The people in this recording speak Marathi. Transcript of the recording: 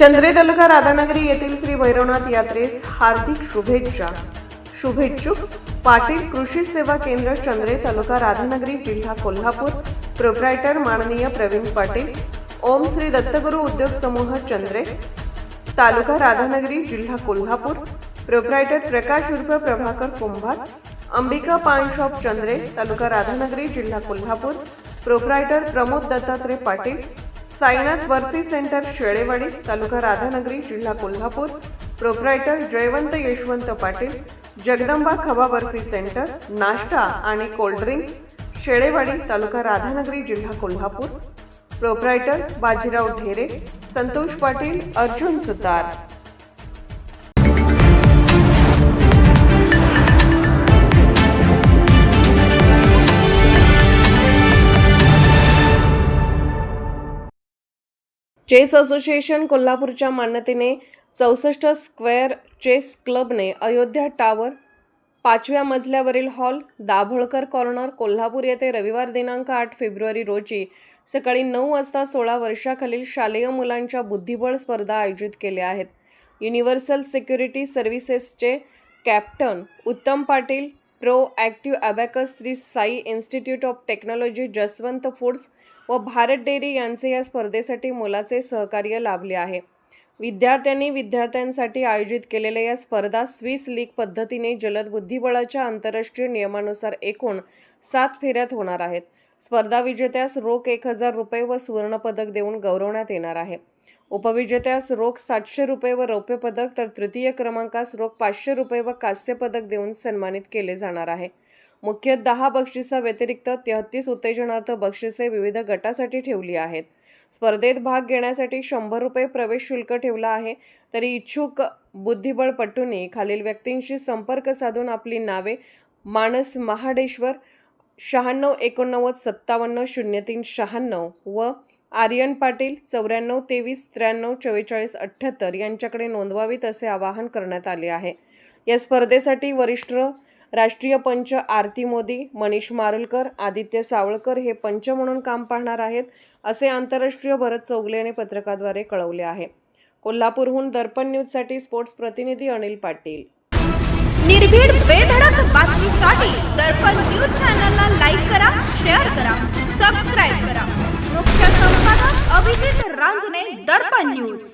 चंद्रे तालुका राधानगरी येथील श्री भैरवनाथ यात्रेस हार्दिक शुभेच्छा. शुभेच्छुक पाटील कृषी सेवा केंद्र चंद्रे तालुका राधानगरी जिल्हा कोल्हापूर. प्रोप्रायटर माननीय प्रवीण पाटील. ओम श्री दत्तगुरु उद्योग समूह चंद्रे तालुका राधानगरी जिल्हा कोल्हापूर. प्रोप्रायटर प्रकाश उर्फ प्रभाकर कुंभार. अंबिका पान शॉप चंद्रे तालुका राधानगरी जिल्हा कोल्हापूर. प्रोप्रायटर प्रमोद दत्तात्रय पाटील. साईनाथ बर्फी सेंटर शेळेवाडी तालुका राधानगरी जिल्हा कोल्हापूर. प्रोप्रायटर जयवंत यशवंत पाटील. जगदंबा खवा बर्फी सेंटर नाश्ता आणि कोल्ड्रिंक्स शेळेवाडी तालुका राधानगरी जिल्हा कोल्हापूर. प्रोप्रायटर बाजीराव ढेरे. संतोष पाटील. अर्जुन सुतार. चेस असोसिएशन कोल्हापूरच्या मान्यतेने 64 स्क्वेअर चेस क्लबने अयोध्या टावर 5व्या मजल्यावरील हॉल दाभोळकर कॉर्नर कोल्हापूर येथे रविवार दिनांक 8 फेब्रुवारी रोजी सकाळी 9 वाजता 16 वर्षाखालील शालेय मुलांच्या बुद्धिबळ स्पर्धा आयोजित केल्या आहेत. युनिव्हर्सल सिक्युरिटी सर्व्हिसेसचे कॅप्टन उत्तम Patil, pro active abacus Shri Sai institute of technology Jaswant foods व भारत डेअरी यांचे या स्पर्धेसाठी मोलाचे सहकार्य लाभले आहे. विद्यार्थ्यांसाठी आयोजित केलेल्या या स्पर्धा स्विस लीग पद्धतीने जलद बुद्धिबळाच्या आंतरराष्ट्रीय नियमानुसार एकूण 7 फेऱ्यात होणार आहेत. स्पर्धा विजेत्यास रोख 1000 रुपये व सुवर्णपदक देऊन गौरवण्यात येणार आहे. उपविजेत्यास रोख 700 रुपये व रौप्य पदक तर तृतीय क्रमांकास रोख 500 रुपये व कांस्य पदक देऊन सन्मानित केले जाणार आहे. मुख्य 10 बक्षिसा व्यतिरिक्त 33 उत्तेजनार्थ बक्षिसे विविध गटासाठी ठेवली आहेत. स्पर्धेत भाग घेण्यासाठी 100 रुपये प्रवेश शुल्क ठेवला आहे. तरी इच्छुक बुद्धिबळपटूंनी खालील व्यक्तींशी संपर्क साधून आपली नावे मानस महाडेश्वर 96 89 57 03 96 व आर्यन पाटील 94 23 93 44 78 यांच्याकडे नोंदवावीत असे आवाहन करण्यात आले आहे. या स्पर्धेसाठी वरिष्ठ राष्ट्रीय पंच आरती मोदी, मनीष मारुलकर, आदित्य सावळकर हे पंच म्हणून काम पाहणार आहेत असे आंतरराष्ट्रीय भरत चौगले यांनी पत्रकाद्वारे कळवले आहे. कोल्हापूरहून दर्पण न्यूजसाठी स्पोर्ट्स प्रतिनिधी अनिल पाटील. निर्भीड बेधडक बातमीसाठी दर्पण न्यूज चॅनलला लाईक करा, शेअर करा, सबस्क्राईब करा. मुख्य संपादक अभिजित रांजणे, दर्पण न्यूज.